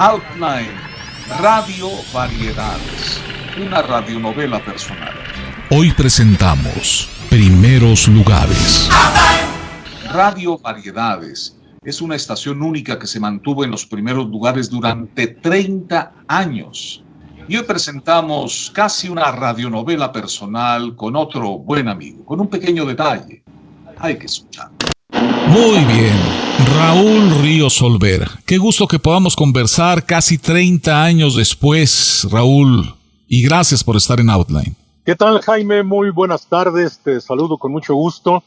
Outline, Radio Variedades, una radionovela personal. Hoy presentamos Primeros Lugares. Radio Variedades es una estación única que se mantuvo en los primeros lugares durante 30 años. Y hoy presentamos casi una radionovela personal con otro buen amigo, con un pequeño detalle. Hay que escuchar. Muy bien, Raúl Ríos Olvera. Qué gusto que podamos conversar casi 30 años después, Raúl. Y gracias por estar en Outline. ¿Qué tal, Jaime? Muy buenas tardes. Te saludo con mucho gusto.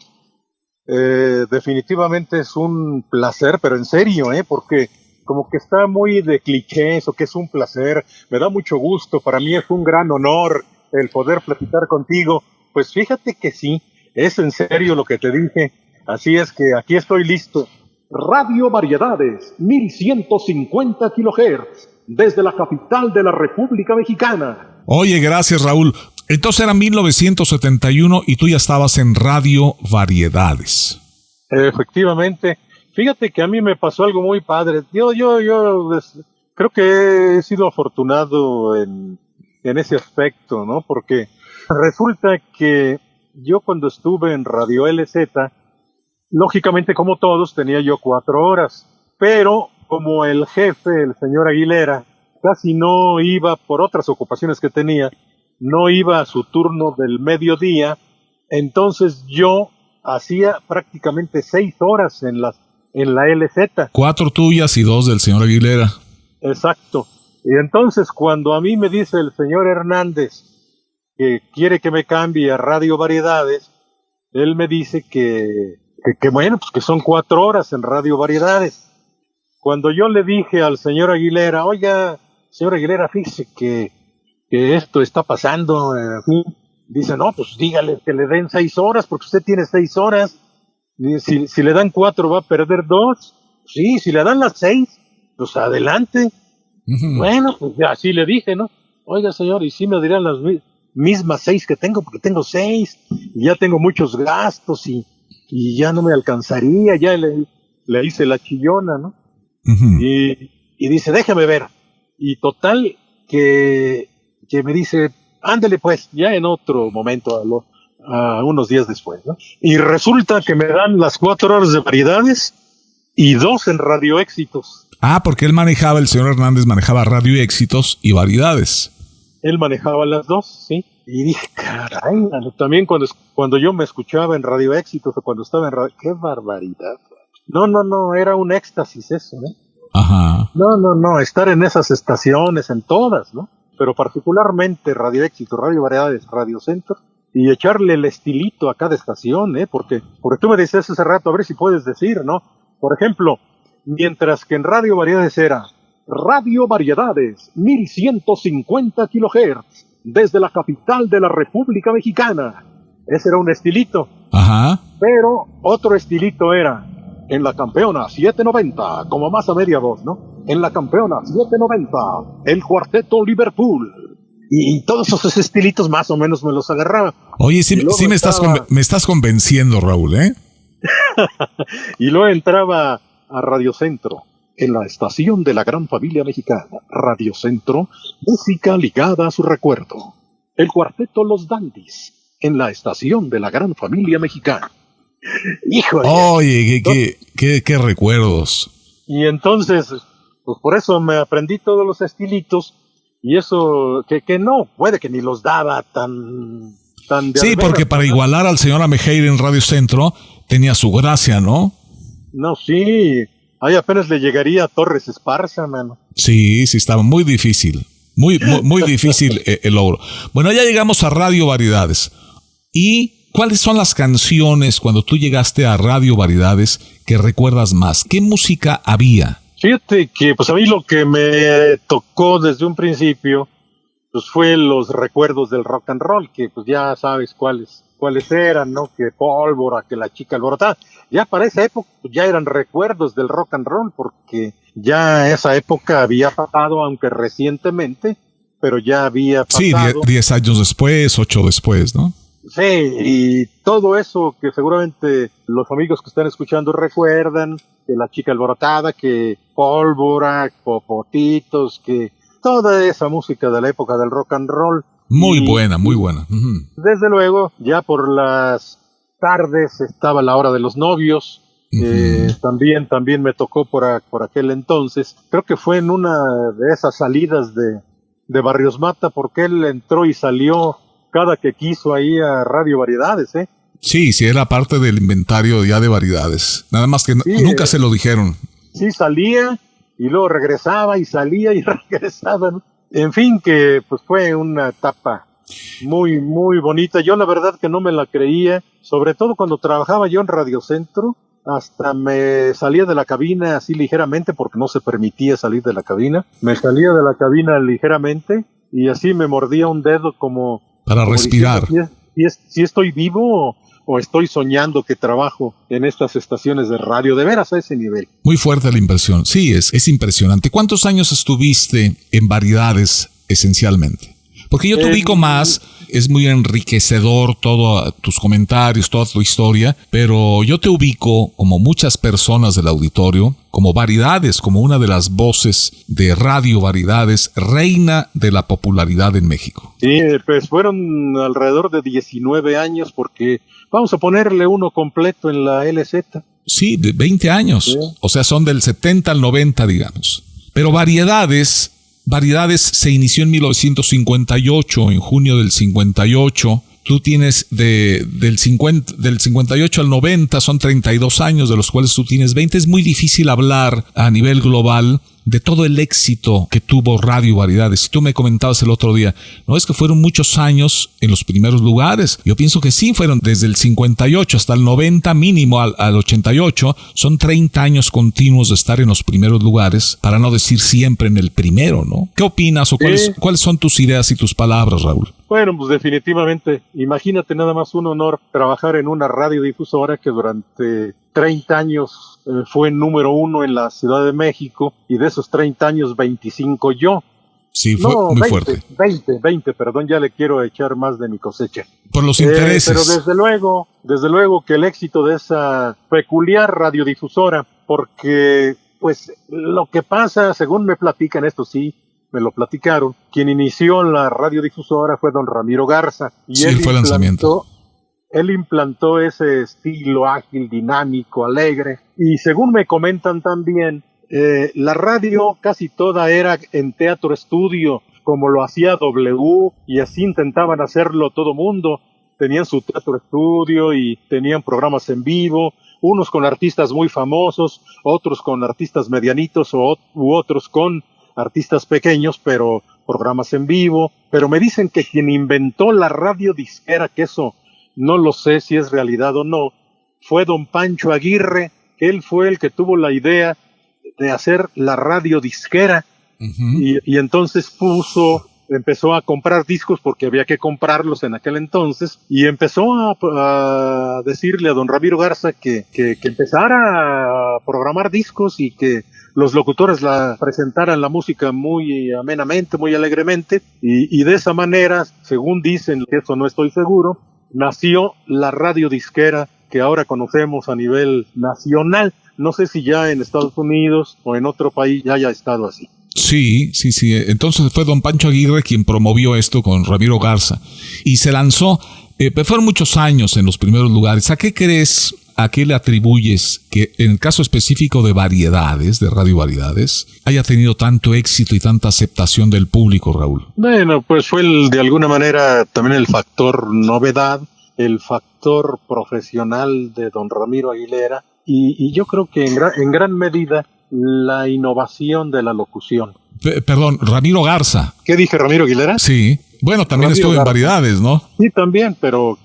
Definitivamente es un placer, pero en serio, porque como que está muy de clichés o que es un placer. Me da mucho gusto. Para mí es un gran honor el poder platicar contigo. Pues fíjate que sí, es en serio lo que te dije. Así es que aquí estoy listo. Radio Variedades, 1150 kHz, desde la capital de la República Mexicana. Oye, gracias, Raúl. Entonces era 1971 y tú ya estabas en Radio Variedades. Efectivamente. Fíjate que a mí me pasó algo muy padre. Yo creo que he sido afortunado en ese aspecto, ¿no? Porque resulta que yo cuando estuve en Radio LZ, lógicamente, como todos, tenía yo 4 horas, pero como el jefe, el señor Aguilera, casi no iba por otras ocupaciones que tenía, no iba a su turno del mediodía, entonces yo hacía prácticamente 6 horas en la LZ. 4 tuyas y 2 del señor Aguilera. Exacto. Y entonces cuando a mí me dice el señor Hernández que quiere que me cambie a Radio Variedades, él me dice que bueno, pues que son 4 horas en Radio Variedades. Cuando yo le dije al señor Aguilera, oiga, señor Aguilera, fíjese que esto está pasando, dice, no, pues dígale que le den 6 horas, porque usted tiene 6 horas. Si le dan 4 va a perder 2. Sí, si le dan las 6, pues adelante. Uh-huh. Bueno, pues así le dije, ¿no? Oiga, señor, y sí me dirán las mismas 6 que tengo, porque tengo 6, y ya tengo muchos gastos, y ya no me alcanzaría, ya le hice la chillona, ¿no? Uh-huh. Y dice, déjame ver. Y total, que me dice, ándele pues, ya en otro momento, a unos días después, ¿no? Y resulta que me dan las 4 horas de Variedades y 2 en Radio Éxitos. Ah, porque el señor Hernández manejaba Radio Éxitos y Variedades. Él manejaba las 2, sí. Y dije, caray, también cuando yo me escuchaba en Radio Éxitos o cuando estaba en radio, ¡qué barbaridad! No, era un éxtasis eso, ¿eh? Ajá. No, estar en esas estaciones, en todas, ¿no? Pero particularmente Radio Éxitos, Radio Variedades, Radio Centro, y echarle el estilito a cada estación, porque tú me decías hace rato, a ver si puedes decir, ¿no? Por ejemplo, mientras que en Radio Variedades era Radio Variedades, 1150 kHz, desde la capital de la República Mexicana. Ese era un estilito. Ajá. Pero otro estilito era en la campeona 790, como más a media voz, ¿no? En la campeona 790, el cuarteto Liverpool. Y todos esos estilitos más o menos me los agarraba. Oye, sí me estás convenciendo, Raúl, ¿eh? Y luego entraba a Radio Centro, en la estación de la gran familia mexicana. Radio Centro, música ligada a su recuerdo. El cuarteto Los Dandis, en la estación de la gran familia mexicana. ¡Híjole! Oye, qué recuerdos. Y entonces, pues por eso me aprendí todos los estilitos, y eso, que no, puede que ni los daba tan de sí, alveras, porque para ¿no? igualar al señor Amejeire en Radio Centro, tenía su gracia, ¿no? No, sí, ahí apenas le llegaría a Torres Esparza, mano. Sí, estaba muy difícil, muy difícil el logro. Bueno, ya llegamos a Radio Variedades. ¿Y cuáles son las canciones cuando tú llegaste a Radio Variedades que recuerdas más? ¿Qué música había? Fíjate que pues a mí lo que me tocó desde un principio pues fue los recuerdos del rock and roll, que pues ya sabes cuáles eran, ¿no? Que Pólvora, que La Chica Alborotada. Ya para esa época pues ya eran recuerdos del rock and roll, porque ya esa época había pasado, aunque recientemente, pero ya había pasado. Sí, 10 años después, 8 después, ¿no? Sí, y todo eso que seguramente los amigos que están escuchando recuerdan, que La Chica Alborotada, que Pólvora, Popotitos, que toda esa música de la época del rock and roll. Muy buena, muy buena. Uh-huh. Desde luego, ya por las tardes estaba La Hora de los Novios. También me tocó por aquel entonces. Creo que fue en una de esas salidas de Barrios Mata, porque él entró y salió cada que quiso ahí a Radio Variedades, ¿eh? Sí, era parte del inventario ya de variedades. Nada más que sí, nunca se lo dijeron. Sí, salía y luego regresaba y salía y regresaba, ¿no? En fin, que pues fue una etapa muy, muy bonita. Yo la verdad que no me la creía, sobre todo cuando trabajaba yo en Radio Centro. Hasta me salía de la cabina así ligeramente, porque no se permitía salir de la cabina. Me salía de la cabina ligeramente y así me mordía un dedo como respirar. Diciendo, si estoy vivo o estoy soñando que trabajo en estas estaciones de radio, de veras a ese nivel. Muy fuerte la impresión. Sí, es impresionante. ¿Cuántos años estuviste en Variedades esencialmente? Porque yo te ubico más, es muy enriquecedor todos tus comentarios, toda tu historia, pero yo te ubico, como muchas personas del auditorio, como Variedades, como una de las voces de Radio Variedades, reina de la popularidad en México. Sí, pues fueron alrededor de 19 años, porque vamos a ponerle uno completo en la LZ. Sí, de 20 años, sí. O sea, son del 70 al 90, digamos. Pero Variedades se inició en 1958, en junio del 58. Tú tienes del 58 al 90, son 32 años, de los cuales tú tienes 20. Es muy difícil hablar a nivel global de todo el éxito que tuvo Radio Variedades. Y tú me comentabas el otro día, no es que fueron muchos años en los primeros lugares. Yo pienso que sí, fueron desde el 58 hasta el 90, mínimo al 88. Son 30 años continuos de estar en los primeros lugares, para no decir siempre en el primero, ¿no? ¿Qué opinas o cuáles son tus ideas y tus palabras, Raúl? Bueno, pues definitivamente, imagínate nada más un honor trabajar en una radiodifusora que durante 30 años fue número 1 en la Ciudad de México, y de esos 30 años, 25 yo. Sí, fue muy 20, fuerte. 20, perdón, ya le quiero echar más de mi cosecha. Por los intereses. Pero desde luego que el éxito de esa peculiar radiodifusora, porque pues lo que pasa, según me platican, esto sí, me lo platicaron, quien inició la radiodifusora fue don Ramiro Garza. Y sí, él fue el lanzamiento. Él implantó ese estilo ágil, dinámico, alegre. Y según me comentan también, la radio casi toda era en teatro estudio, como lo hacía W, y así intentaban hacerlo todo mundo. Tenían su teatro estudio y tenían programas en vivo, unos con artistas muy famosos, otros con artistas medianitos u otros con artistas pequeños, pero programas en vivo. Pero me dicen que quien inventó la radio disquera, que eso no lo sé si es realidad o no, fue don Pancho Aguirre, que él fue el que tuvo la idea de hacer la radio disquera. Uh-huh. Y entonces empezó a comprar discos, porque había que comprarlos en aquel entonces, y empezó a decirle a don Ramiro Garza que empezara a programar discos y que los locutores presentaran la música muy amenamente, muy alegremente, y de esa manera, según dicen, que eso no estoy seguro, nació la radio disquera que ahora conocemos a nivel nacional. No sé si ya en Estados Unidos o en otro país ya haya estado así. Sí. Entonces fue don Pancho Aguirre quien promovió esto con Ramiro Garza. Y se lanzó, fueron muchos años en los primeros lugares. ¿A qué crees, a qué le atribuyes que en el caso específico de Variedades, de Radio Variedades, haya tenido tanto éxito y tanta aceptación del público, Raúl? Bueno, pues fue de alguna manera también el factor novedad, el factor profesional de don Ramiro Aguilera, y yo creo que en gran medida la innovación de la locución. Perdón, Ramiro Garza. ¿Qué dije, Ramiro Aguilera? Sí. Bueno, también Ramiro estuvo Garza. En Variedades, ¿no? Sí, también, pero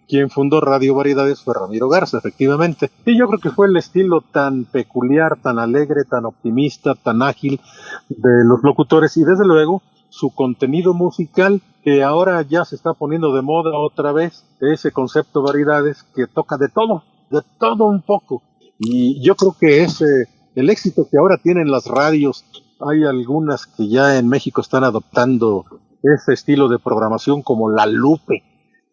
quien fundó Radio Variedades fue Ramiro Garza, efectivamente. Y yo creo que fue el estilo tan peculiar, tan alegre, tan optimista, tan ágil de los locutores, y desde luego su contenido musical, que ahora ya se está poniendo de moda otra vez, ese concepto Variedades que toca de todo un poco. Y yo creo que el éxito que ahora tienen las radios, hay algunas que ya en México están adoptando ese estilo de programación, como La Lupe,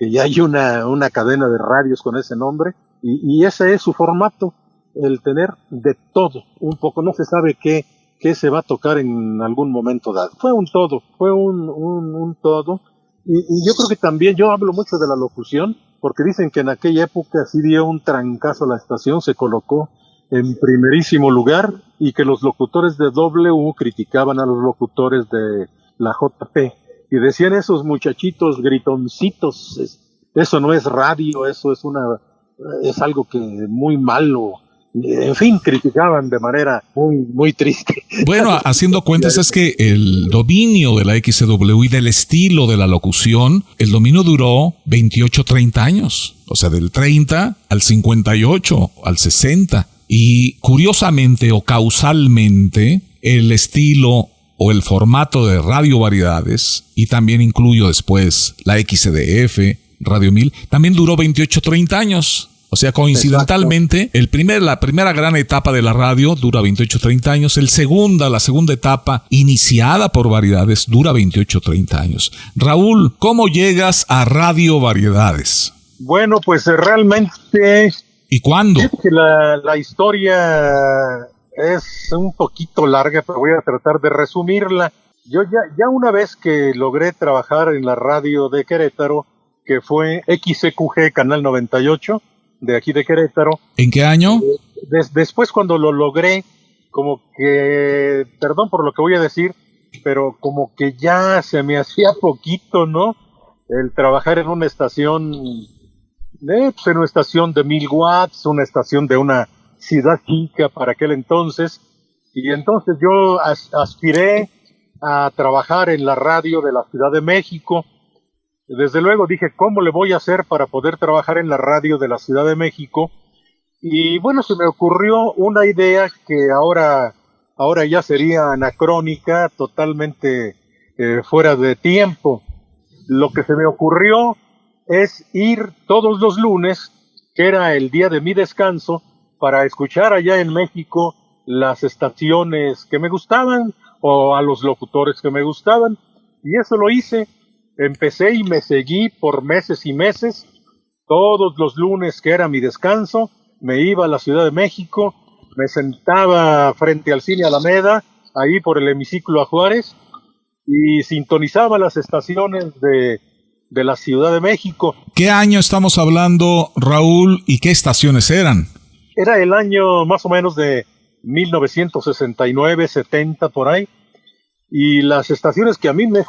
que ya hay una cadena de radios con ese nombre, y ese es su formato, el tener de todo, un poco, no se sabe qué se va a tocar en algún momento dado. Fue un todo, un todo, y yo creo que también, yo hablo mucho de la locución, porque dicen que en aquella época sí dio un trancazo a la estación, se colocó en primerísimo lugar, y que los locutores de W criticaban a los locutores de la JP, y decían esos muchachitos gritoncitos, eso no es radio, eso es algo que muy malo. En fin, criticaban de manera muy triste. Bueno, haciendo cuentas es que el dominio de la XCW y del estilo de la locución, el dominio duró 28, 30 años. O sea, del 30 al 58, al 60. Y curiosamente o causalmente, el estilo o el formato de Radio Variedades, y también incluyo después la XCDF, Radio 1000, también duró 28, 30 años. O sea, coincidentalmente, la primera gran etapa de la radio dura 28, 30 años. La segunda etapa, iniciada por Variedades, dura 28, 30 años. Raúl, ¿cómo llegas a Radio Variedades? Bueno, pues realmente... ¿Y cuándo? Es que la historia es un poquito larga, pero voy a tratar de resumirla. Yo ya una vez que logré trabajar en la radio de Querétaro, que fue XCQG Canal 98, de aquí de Querétaro. ¿En qué año? Después, cuando lo logré, como que, perdón por lo que voy a decir, pero como que ya se me hacía poquito, ¿no? El trabajar en una estación, en una estación de 1000 watts, una estación de una ciudad chica para aquel entonces, y entonces yo aspiré a trabajar en la radio de la Ciudad de México. Desde luego dije, ¿cómo le voy a hacer para poder trabajar en la radio de la Ciudad de México? Y bueno, se me ocurrió una idea que ahora ya sería anacrónica, totalmente fuera de tiempo. Lo que se me ocurrió es ir todos los lunes, que era el día de mi descanso, para escuchar allá en México las estaciones que me gustaban o a los locutores que me gustaban. Y eso lo hice. Empecé y me seguí por meses y meses. Todos los lunes, que era mi descanso, me iba a la Ciudad de México, me sentaba frente al Cine Alameda, ahí por el hemiciclo a Juárez, y sintonizaba las estaciones de la Ciudad de México. ¿Qué año estamos hablando, Raúl, y qué estaciones eran? Era el año más o menos de 1969, 70, por ahí. Y las estaciones que a mí me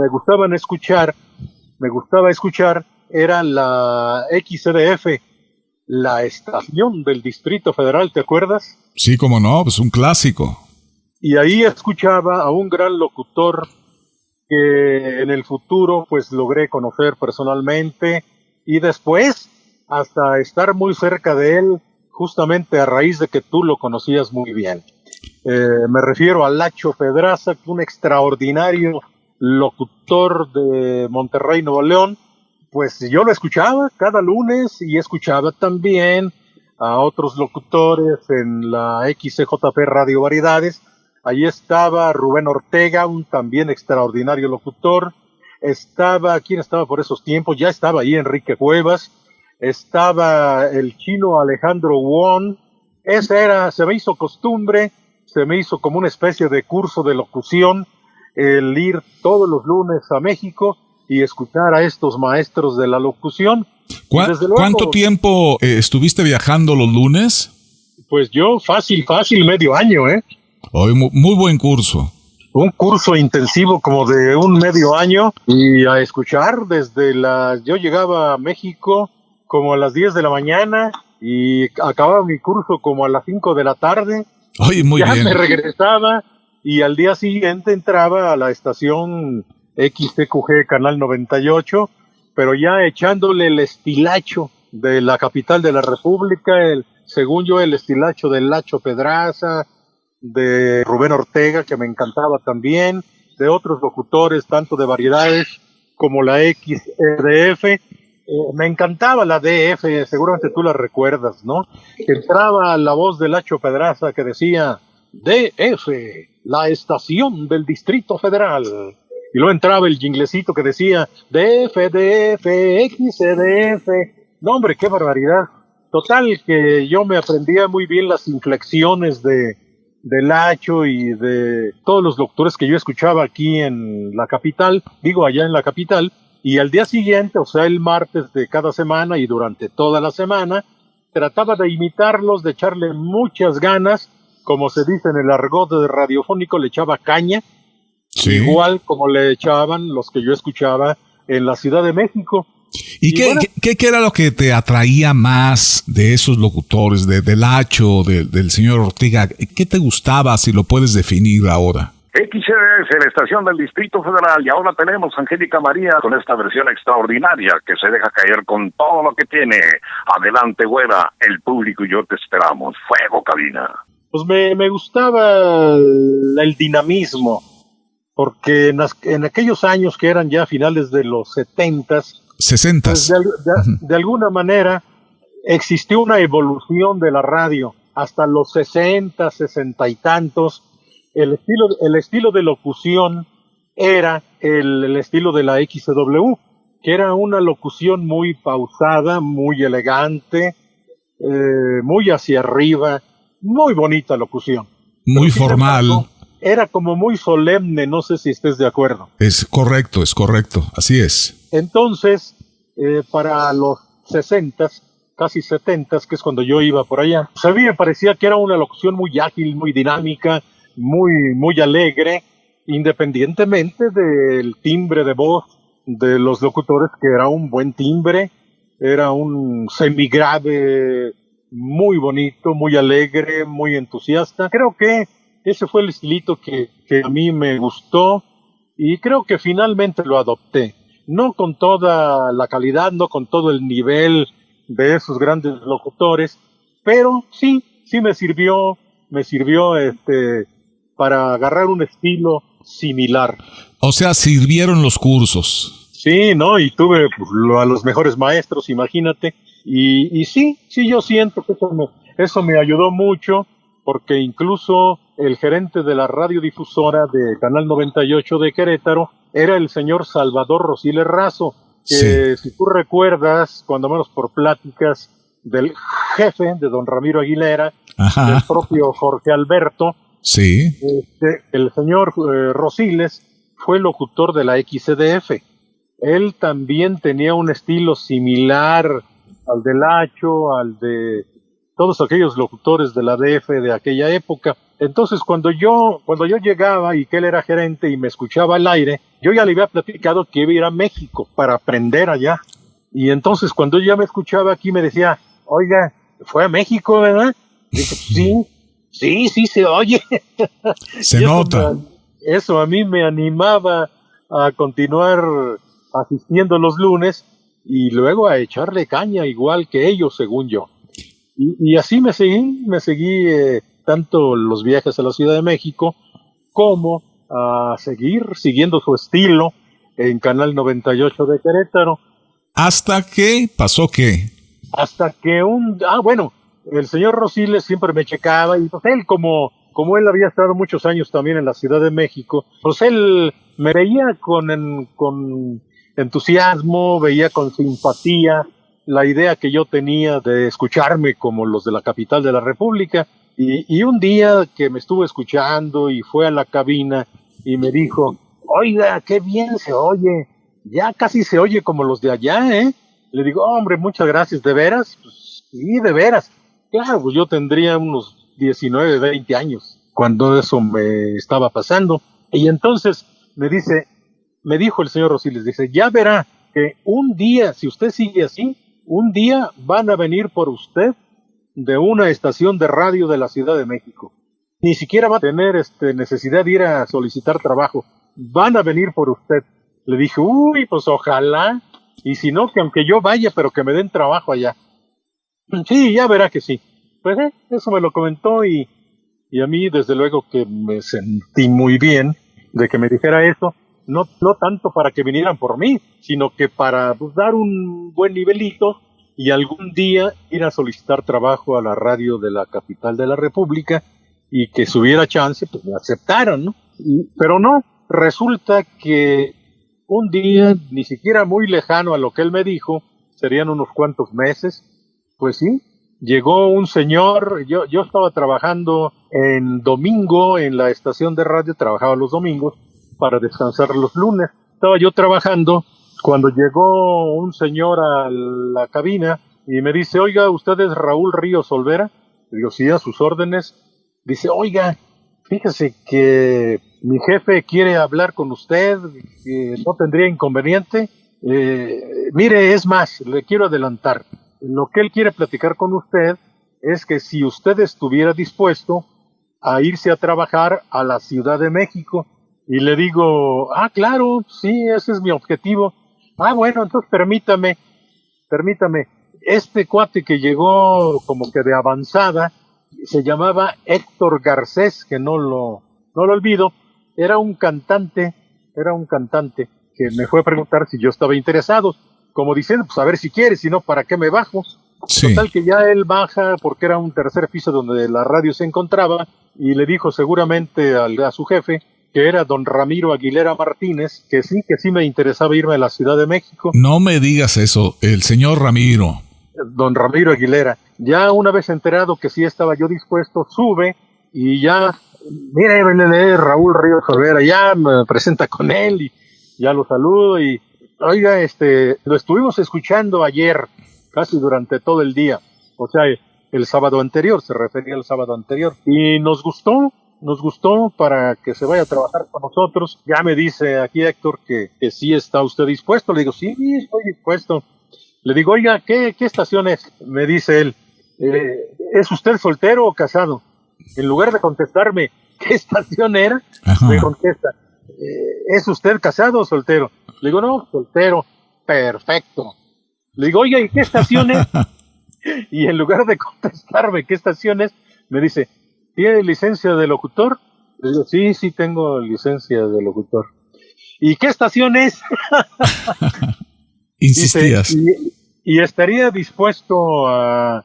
gustaba escuchar, eran la XCDF, la estación del Distrito Federal, ¿te acuerdas? Sí, cómo no, pues un clásico. Y ahí escuchaba a un gran locutor que en el futuro pues logré conocer personalmente, y después hasta estar muy cerca de él, justamente a raíz de que tú lo conocías muy bien. Me refiero a Lacho Pedraza, un extraordinario locutor de Monterrey, Nuevo León. Pues yo lo escuchaba cada lunes, y escuchaba también a otros locutores en la XCJP Radio Variedades. Allí estaba Rubén Ortega, un también extraordinario locutor. ¿Quién estaba por esos tiempos? Ya estaba ahí Enrique Cuevas. Estaba el chino Alejandro Wong. Se me hizo costumbre, se me hizo como una especie de curso de locución, el ir todos los lunes a México y escuchar a estos maestros de la locución. ¿Cuánto tiempo estuviste viajando los lunes? Pues yo fácil, medio año, ¿eh? Hoy muy buen curso. Un curso intensivo como de un medio año, y a escuchar yo llegaba a México como a las 10 de la mañana y acababa mi curso como a las 5 de la tarde. Oye, muy bien. Ya me regresaba y al día siguiente entraba a la estación XTQG Canal 98, pero ya echándole el estilacho de la capital de la República, según yo, el estilacho de Lacho Pedraza, de Rubén Ortega, que me encantaba también, de otros locutores, tanto de Variedades como la XDF. Me encantaba la DF, seguramente tú la recuerdas, ¿no? Entraba la voz de Lacho Pedraza que decía, DF, la estación del Distrito Federal. Y luego entraba el jinglecito que decía DF, DF, XDF. No, hombre, qué barbaridad. Total, que yo me aprendía muy bien las inflexiones de Lacho y de todos los locutores que yo escuchaba aquí en la capital, allá en la capital, y al día siguiente, o sea, el martes de cada semana y durante toda la semana, trataba de imitarlos, de echarle muchas ganas, como se dice en el argot de radiofónico, le echaba caña, Sí. igual como le echaban los que yo escuchaba en la Ciudad de México. ¿Y qué era lo que te atraía más de esos locutores, de Lacho, del señor Ortega? ¿Qué te gustaba, si lo puedes definir ahora? XCDF, la estación del Distrito Federal, y ahora tenemos a Angélica María con esta versión extraordinaria que se deja caer con todo lo que tiene. Adelante, güera, el público y yo te esperamos. Fuego, cabina. Pues me gustaba el dinamismo, porque en aquellos años que eran ya finales de los 70s, 60s. pues de alguna manera existió una evolución de la radio hasta los 60, 60 y tantos. El estilo de locución era el estilo de la XCW, que era una locución muy pausada, muy elegante, muy hacia arriba, muy bonita locución. Muy formal. Era como muy solemne, no sé si estés de acuerdo. Es correcto, así es. Entonces, para los 60s, casi 70s, que es cuando yo iba por allá, pues a mí me parecía que era una locución muy ágil, muy dinámica, muy alegre, independientemente del timbre de voz de los locutores, que era un buen timbre, era un semigrave muy bonito, muy alegre, muy entusiasta. Creo que ese fue el estilito que a mí me gustó y creo que finalmente lo adopté. No con toda la calidad, no con todo el nivel de esos grandes locutores, pero sí me sirvió para agarrar un estilo similar. O sea, sirvieron los cursos. Sí, ¿no? Y tuve a los mejores maestros, imagínate. Y sí, yo siento que eso me ayudó mucho, porque incluso el gerente de la radiodifusora de Canal 98 de Querétaro era el señor Salvador Rosiles Razo, que sí, si tú recuerdas, cuando menos por pláticas del jefe de don Ramiro Aguilera, Ajá, del propio Jorge Alberto, sí, el señor Rosiles fue locutor de la XCDF. Él también tenía un estilo similar al de Lacho, al de todos aquellos locutores de la DF de aquella época. Entonces, cuando yo llegaba y que él era gerente y me escuchaba al aire, yo ya le había platicado que iba a ir a México para aprender allá. Y entonces, cuando ella me escuchaba aquí, me decía, oiga, ¿fue a México, verdad? Dije, sí, se oye. Se nota. Eso a mí me animaba a continuar asistiendo los lunes y luego a echarle caña igual que ellos, según yo. Y así me seguí tanto los viajes a la Ciudad de México como a seguir siguiendo su estilo en Canal 98 de Querétaro. ¿Hasta que pasó qué? Hasta que el señor Rosiles siempre me checaba y pues él como él había estado muchos años también en la Ciudad de México, pues él me veía con entusiasmo, veía con simpatía la idea que yo tenía de escucharme como los de la capital de la República. Y un día que me estuvo escuchando y fue a la cabina y me dijo, oiga, qué bien se oye, ya casi se oye como los de allá, ¿eh? Le digo, hombre, muchas gracias, ¿de veras? Pues, sí, de veras. Claro, pues yo tendría unos 19, 20 años cuando eso me estaba pasando. Y entonces me dijo el señor Rosiles, dice, ya verá que un día, si usted sigue así, un día van a venir por usted de una estación de radio de la Ciudad de México. Ni siquiera va a tener necesidad de ir a solicitar trabajo. Van a venir por usted. Le dije, pues ojalá. Y si no, que aunque yo vaya, pero que me den trabajo allá. Sí, ya verá que sí. Pues eso me lo comentó y a mí desde luego que me sentí muy bien de que me dijera eso. No tanto para que vinieran por mí, sino que para dar un buen nivelito y algún día ir a solicitar trabajo a la radio de la capital de la República y que si hubiera chance, pues me aceptaran, ¿no? Pero no, resulta que un día, ni siquiera muy lejano a lo que él me dijo, serían unos cuantos meses, pues sí, llegó un señor. Yo estaba trabajando en domingo en la estación de radio, trabajaba los domingos para descansar los lunes. Estaba yo trabajando cuando llegó un señor a la cabina y me dice, oiga, ¿usted es Raúl Ríos Olvera? Le digo, sí, a sus órdenes. Dice, oiga, fíjese que mi jefe quiere hablar con usted, que no tendría inconveniente. Mire, es más, le quiero adelantar. Lo que él quiere platicar con usted es que si usted estuviera dispuesto a irse a trabajar a la Ciudad de México. Y le digo, claro, sí, ese es mi objetivo. Bueno, entonces permítame. Este cuate que llegó como que de avanzada, se llamaba Héctor Garcés, que no lo olvido, era un cantante que me fue a preguntar si yo estaba interesado, como diciendo, pues a ver si quiere, si no, ¿para qué me bajo? Sí. Total que ya él baja, porque era un tercer piso donde la radio se encontraba, y le dijo seguramente a su jefe, que era don Ramiro Aguilera Martínez, que sí me interesaba irme a la Ciudad de México. No me digas eso, el señor Ramiro. Don Ramiro Aguilera. Ya una vez enterado que sí estaba yo dispuesto, sube y ya, mire, Raúl Ríos Olvera, ya me presenta con él y ya lo saludo y, oiga, lo estuvimos escuchando ayer, casi durante todo el día, o sea, el sábado anterior, se refería al sábado anterior, y nos gustó para que se vaya a trabajar con nosotros. Ya me dice aquí Héctor que sí está usted dispuesto. Le digo, sí, estoy dispuesto. Le digo, oiga, ¿qué estación es? Me dice él, ¿es usted soltero o casado? En lugar de contestarme qué estación era, me contesta, ¿es usted casado o soltero? Le digo, no, soltero. Perfecto. Le digo, oiga, ¿y qué estación es? Y en lugar de contestarme qué estación es, me dice, ¿tiene licencia de locutor? Le digo, sí, tengo licencia de locutor. ¿Y qué estación es? Insistías. Dice, ¿y estaría dispuesto a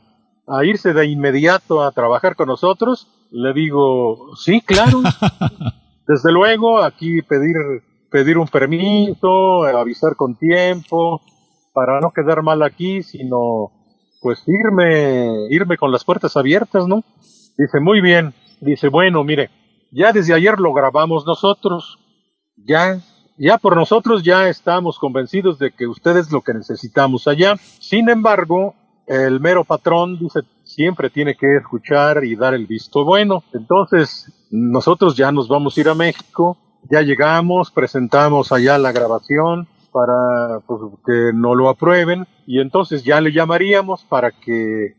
irse de inmediato a trabajar con nosotros? Le digo, sí, claro. Desde luego, aquí pedir un permiso, avisar con tiempo, para no quedar mal aquí, sino pues irme con las puertas abiertas, ¿no? Dice, muy bien. Dice, bueno, mire, ya desde ayer lo grabamos nosotros, ya por nosotros ya estamos convencidos de que usted es lo que necesitamos allá. Sin embargo, el mero patrón dice, siempre tiene que escuchar y dar el visto bueno. Entonces, nosotros ya nos vamos a ir a México, ya llegamos, presentamos allá la grabación para pues, que no lo aprueben, y entonces ya le llamaríamos para que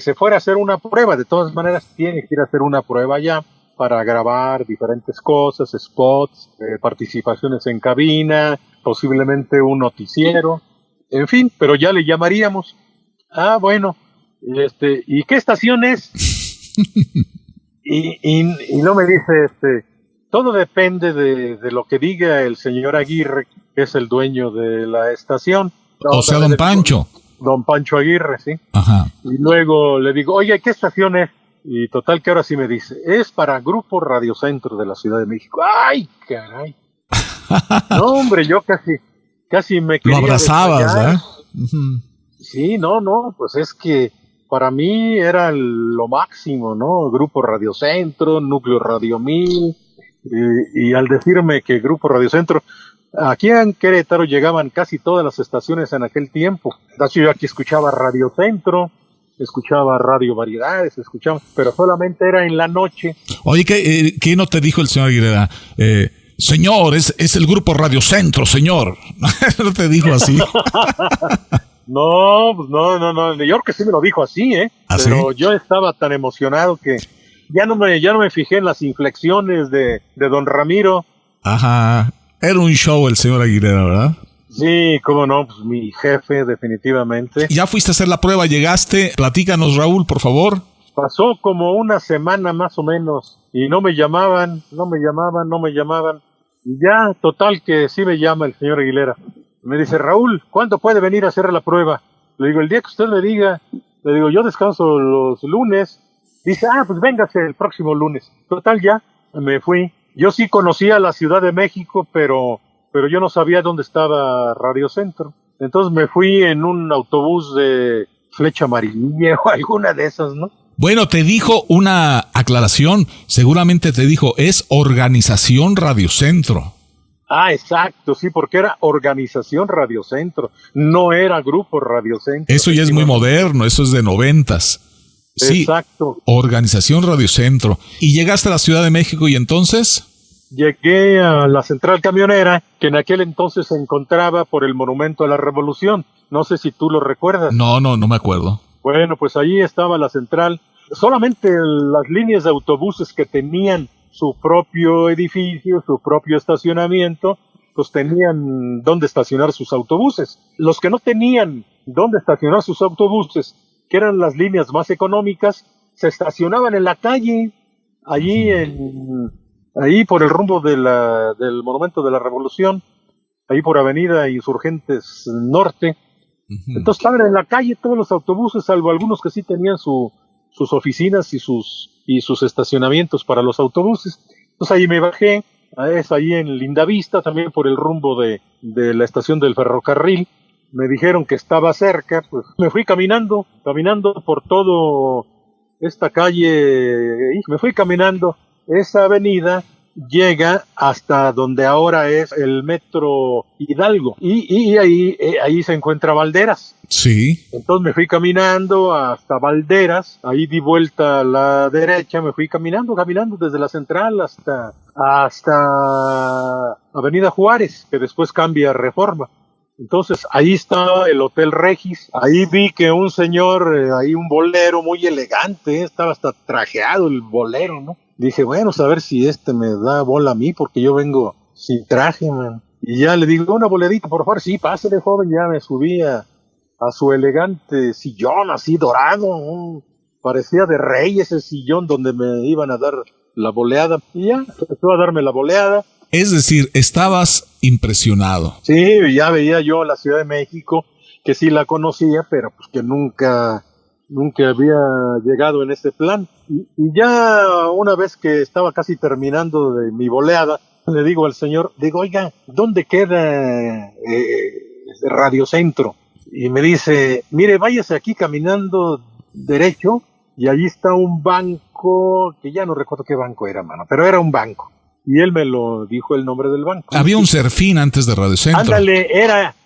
se fuera a hacer una prueba. De todas maneras, tiene que ir a hacer una prueba allá para grabar diferentes cosas, spots, participaciones en cabina, posiblemente un noticiero, en fin, pero ya le llamaríamos. Bueno, ¿y qué estación es? y no me dice, todo depende de lo que diga el señor Aguirre, que es el dueño de la estación. O sea, don Pancho. Don Pancho Aguirre, sí. Ajá. Y luego le digo, oye, ¿qué estación es? Y total que ahora sí me dice, es para Grupo Radio Centro de la Ciudad de México. ¡Ay, caray! No, hombre, yo casi me quería lo abrazabas, desmayar. Uh-huh. Sí, no, pues es que para mí era lo máximo, ¿no? Grupo Radio Centro, Núcleo Radio 1000, y al decirme que Grupo Radio Centro, aquí en Querétaro llegaban casi todas las estaciones en aquel tiempo. De hecho, yo aquí escuchaba Radio Centro, escuchaba Radio Variedades, pero solamente era en la noche. Oye, ¿qué no te dijo el señor Aguilera? Señor, es el Grupo Radio Centro, señor. ¿No te dijo así? No, yo creo que sí me lo dijo así, ¿Ah, pero sí? yo estaba tan emocionado que ya no me fijé en las inflexiones de don Ramiro. Ajá, era un show el señor Aguilera, ¿verdad? Sí, cómo no, pues mi jefe, definitivamente. Ya fuiste a hacer la prueba, llegaste, platícanos, Raúl, por favor. Pasó como una semana más o menos y no me llamaban. Y ya, total que sí me llama el señor Aguilera. Me dice, Raúl, ¿cuándo puede venir a hacer la prueba? Le digo, el día que usted me diga. Le digo, yo descanso los lunes. Dice, pues véngase el próximo lunes. Total, ya me fui. Yo sí conocía la Ciudad de México, pero yo no sabía dónde estaba Radio Centro. Entonces me fui en un autobús de Flecha Amarilla o alguna de esas, ¿no? Bueno, te dijo una aclaración, seguramente te dijo, es Organización Radio Centro. Ah, exacto, sí, porque era Organización Radio Centro, no era Grupo Radio Centro. Eso ya es muy moderno, eso es de 90s. Sí, exacto. Organización Radio Centro. ¿Y llegaste a la Ciudad de México y entonces? Llegué a la central camionera, que en aquel entonces se encontraba por el Monumento a la Revolución. No sé si tú lo recuerdas. No me acuerdo. Bueno, pues allí estaba la central. Solamente las líneas de autobuses que tenían su propio edificio, su propio estacionamiento, pues tenían dónde estacionar sus autobuses. Los que no tenían dónde estacionar sus autobuses, que eran las líneas más económicas, se estacionaban en la calle, ahí por el rumbo del Monumento de la Revolución, ahí por Avenida Insurgentes Norte. Entonces estaban en la calle todos los autobuses, salvo algunos que sí tenían sus oficinas y sus estacionamientos para los autobuses. Entonces ahí me bajé, es ahí en Lindavista, también por el rumbo de la estación del ferrocarril. Me dijeron que estaba cerca, pues me fui caminando por todo esta calle, y me fui caminando. Esa avenida llega hasta donde ahora es el Metro Hidalgo, y ahí se encuentra Valderas. Sí. Entonces me fui caminando hasta Valderas, ahí di vuelta a la derecha, me fui caminando desde la central hasta Avenida Juárez, que después cambia a Reforma. Entonces ahí está el Hotel Regis, ahí vi que un señor, ahí un bolero muy elegante, estaba hasta trajeado el bolero, ¿no? Dije, bueno, a ver si me da bola a mí, porque yo vengo sin traje, man. Y ya le digo, una boledita, por favor. Sí, pásele, joven. Ya me subí a su elegante sillón, así dorado. Parecía de rey ese sillón donde me iban a dar la boleada. Y ya, empezó a darme la boleada. Es decir, estabas impresionado. Sí, ya veía yo la Ciudad de México, que sí la conocía, pero pues que nunca había llegado en ese plan. Y ya una vez que estaba casi terminando de mi boleada, le digo al señor, oiga, ¿dónde queda Radio Centro? Y me dice, mire, váyase aquí caminando derecho, y allí está un banco, que ya no recuerdo qué banco era, mano, pero era un banco. Y él me lo dijo el nombre del banco. Había un Serfín antes de Radio Centro. Ándale,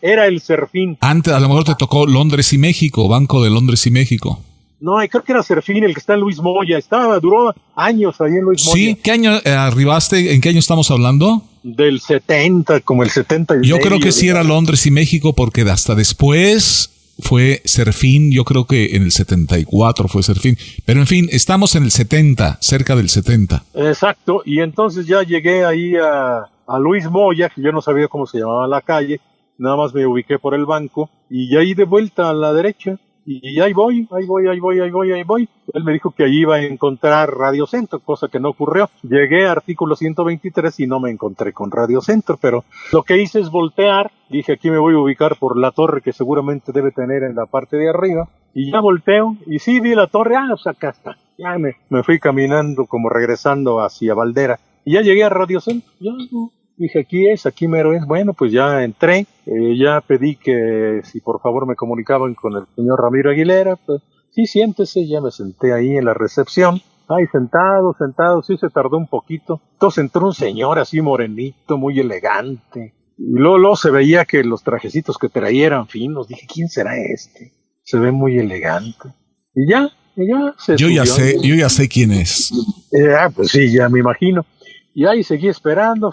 era el Serfín. Antes, a lo mejor te tocó Londres y México, Banco de Londres y México. No, creo que era Serfín, el que está en Luis Moya. Duró años ahí en Luis Moya. Sí, ¿qué año arribaste? ¿En qué año estamos hablando? Del 70, como el 70 y Yo medio, creo que sí era Londres y México, porque hasta después fue Serfín. Yo creo que en el 74 fue Serfín. Pero en fin, estamos en el 70, cerca del 70. Exacto, y entonces ya llegué ahí a Luis Moya, que yo no sabía cómo se llamaba la calle, nada más me ubiqué por el banco, y ahí de vuelta a la derecha. Y ahí voy. Él me dijo que allí iba a encontrar Radio Centro, cosa que no ocurrió. Llegué a artículo 123 y no me encontré con Radio Centro, pero lo que hice es voltear. Dije, aquí me voy a ubicar por la torre que seguramente debe tener en la parte de arriba. Y ya volteo, y sí, vi la torre, pues acá está. Ya me fui caminando como regresando hacia Valdera. Y ya llegué a Radio Centro. Dije, aquí mero es. Bueno, pues ya entré, ya pedí que si por favor me comunicaban con el señor Ramiro Aguilera. Pues sí, siéntese, ya me senté ahí en la recepción. Ahí sentado, sí se tardó un poquito. Entonces entró un señor así morenito, muy elegante. Y luego se veía que los trajecitos que traía eran finos. Dije, ¿quién será este? Se ve muy elegante. Y ya se Yo subió. ya sé quién es. Pues sí, ya me imagino. Y ahí seguí esperando,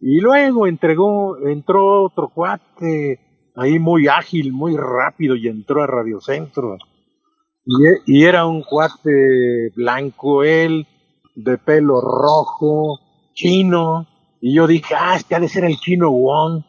y luego entró otro cuate, ahí muy ágil, muy rápido, y entró a Radio Centro. Y era un cuate blanco, él, de pelo rojo, chino, y yo dije, este ha de ser el Chino Wong,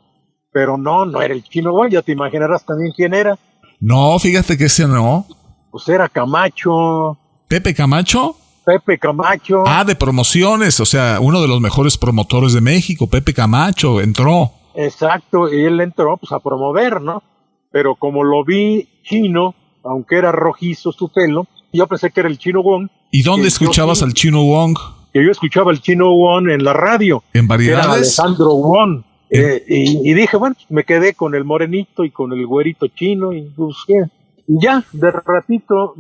pero no era el Chino Wong, ya te imaginarás también quién era. No, fíjate que ese no. Pues era Camacho. ¿Pepe Camacho? Pepe Camacho. De promociones, o sea, uno de los mejores promotores de México, Pepe Camacho, entró. Exacto, y él entró pues a promover, ¿no? Pero como lo vi chino, aunque era rojizo su pelo, yo pensé que era el Chino Wong. ¿Y dónde escuchabas al Chino Wong? que yo escuchaba el Chino Won en la radio. ¿En Que era variedades? Alejandro Won. Y dije, bueno, me quedé con el morenito y con el güerito chino y busqué. Y ya, de ratito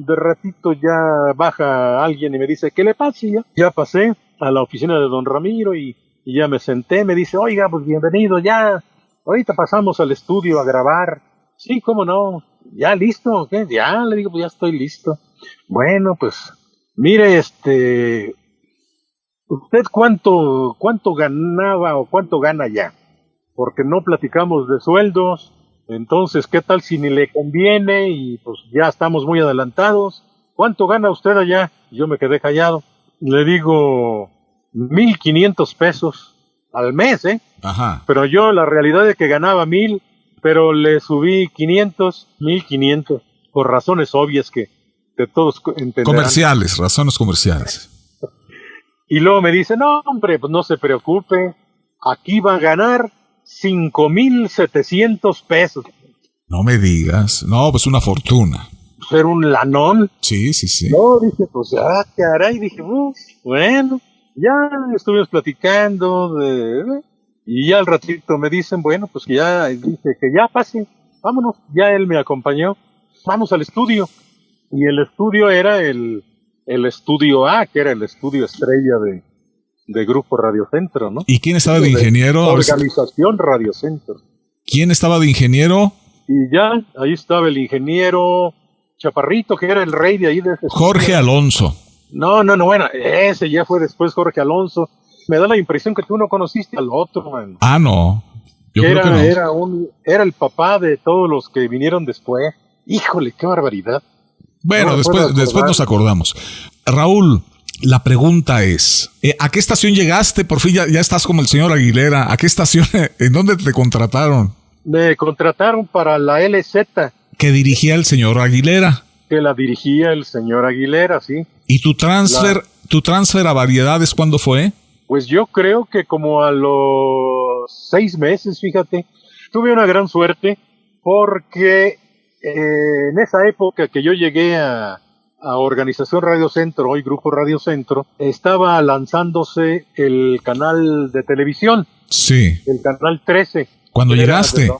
ya baja alguien y me dice, ¿qué le pasa? Y ya pasé a la oficina de don Ramiro y ya me senté, me dice, oiga, pues bienvenido, ya, ahorita pasamos al estudio a grabar. Sí, cómo no, ya listo, ¿qué? Ya, le digo, pues ya estoy listo. Bueno, pues, mire, ¿usted cuánto ganaba o cuánto gana ya? Porque no platicamos de sueldos, entonces, ¿qué tal si ni le conviene? Y pues ya estamos muy adelantados. ¿Cuánto gana usted allá? Yo me quedé callado. Le digo, 1,500 pesos al mes, ¿eh? Ajá. Pero yo la realidad es que ganaba 1,000, pero le subí 500, 1,500, por razones obvias que todos entenderán. Comerciales, razones comerciales. Y luego me dice, no, hombre, pues no se preocupe, aquí va a ganar 5,700 pesos. No me digas. No, pues una fortuna. Pues era un lanón. Sí, sí, sí. No, dije, pues, caray, dije, bueno, ya estuvimos platicando y ya al ratito me dicen, bueno, pues que ya, dije que ya pase, vámonos, ya él me acompañó, vamos al estudio. Y el estudio era el estudio A, que era el estudio estrella de Grupo Radio Centro, ¿no? ¿Y quién estaba de ingeniero? Organización Radio Centro. ¿Quién estaba de ingeniero? Y ya, ahí estaba el ingeniero Chaparrito, que era el rey de ahí de ese Jorge estudio. Alonso. No, bueno, ese ya fue después Jorge Alonso. Me da la impresión que tú no conociste al otro, man. Ah, no. Yo creo que no. Era el papá de todos los que vinieron después. Híjole, qué barbaridad. Bueno, No me después puedo nos acordar. acordamos. Raúl, la pregunta es, ¿a qué estación llegaste? Por fin ya estás como el señor Aguilera. ¿A qué estación? ¿En dónde te contrataron? Me contrataron para la LZ, Que dirigía el señor Aguilera. que la dirigía el señor Aguilera, sí. ¿Y tu transfer a variedades cuándo fue? Pues yo creo que como a los 6 meses, fíjate. Tuve una gran suerte porque en esa época que yo llegué a Organización Radio Centro, hoy Grupo Radio Centro, estaba lanzándose el canal de televisión, Sí. el canal 13. ¿Cuándo que era llegaste?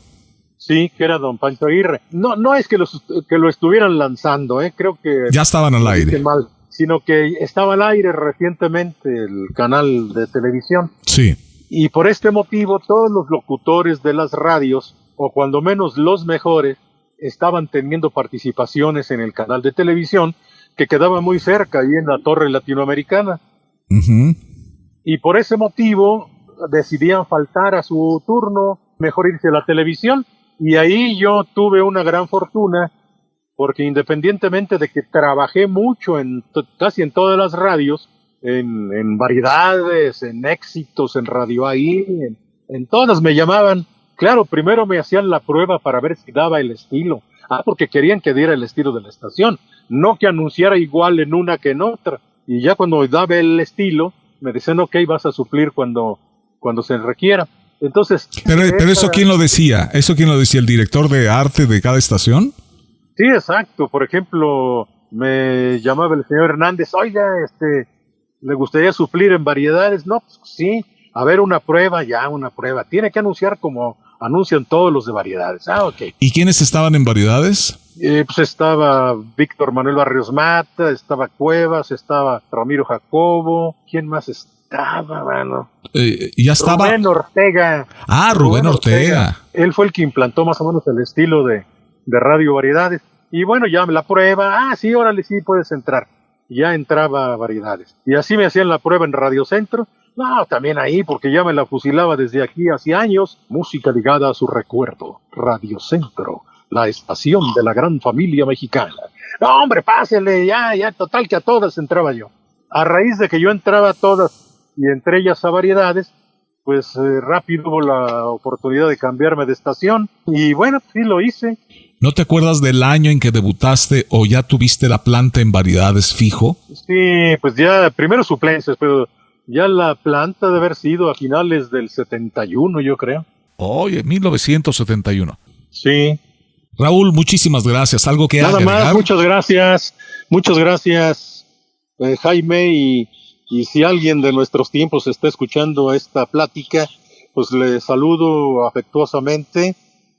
Sí, que era don Pancho Aguirre. No es que lo estuvieran lanzando, creo que Ya estaban al lo dije aire. mal, sino que estaba al aire recientemente el canal de televisión. Sí. Y por este motivo todos los locutores de las radios, o cuando menos los mejores, estaban teniendo participaciones en el canal de televisión que quedaba muy cerca, ahí en la Torre Latinoamericana. Ujú. Y por ese motivo decidían faltar a su turno, mejor irse a la televisión. Y ahí yo tuve una gran fortuna, porque independientemente de que trabajé mucho casi en todas las radios, en variedades, en éxitos, en Radio ahí, en todas me llamaban. Claro, primero me hacían la prueba para ver si daba el estilo. Porque querían que diera el estilo de la estación, no que anunciara igual en una que en otra. Y ya cuando daba el estilo, me decían, ok, vas a suplir cuando se requiera. Entonces... Pero eso ¿quién lo decía? ¿Eso quién lo decía? ¿El director de arte de cada estación? Sí, exacto. Por ejemplo, me llamaba el señor Hernández, oiga, ¿le gustaría suplir en variedades? No, pues sí. A ver, una prueba. Tiene que anunciar como anuncian todos los de variedades. Ok. ¿Y quiénes estaban en variedades? Pues estaba Víctor Manuel Barrios Mata, estaba Cuevas, estaba Ramiro Jacobo. ¿Quién más estaba, mano? Ya estaba... Rubén Ortega. Rubén Ortega. Él fue el que implantó más o menos el estilo de Radio Variedades. Y bueno, ya la prueba. Sí, órale, sí, puedes entrar. Ya entraba a Variedades. Y así me hacían la prueba en Radio Centro. No, también ahí, porque ya me la fusilaba desde aquí hace años. Música ligada a su recuerdo. Radio Centro, la estación de la gran familia mexicana. No, hombre, pásele, ya, total que a todas entraba yo. A raíz de que yo entraba a todas, y entre ellas a Variedades, pues rápido hubo la oportunidad de cambiarme de estación. Y bueno, sí lo hice. ¿No te acuerdas del año en que debutaste o ya tuviste la planta en variedades fijo? Sí, pues ya, primero suplencias, pero ya la planta debe haber sido a finales del 71, yo creo. Oye, 1971. Sí. Raúl, muchísimas gracias. ¿Algo que Nada agregar? más, muchas gracias, Jaime, y y si alguien de nuestros tiempos está escuchando esta plática, pues le saludo afectuosamente.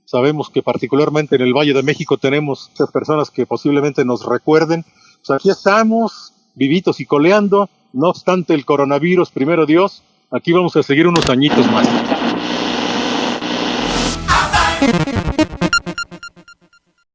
Sabemos que particularmente en el Valle de México tenemos personas que posiblemente nos recuerden. Pues aquí estamos, vivitos y coleando, no obstante el coronavirus, primero Dios, aquí vamos a seguir unos añitos más.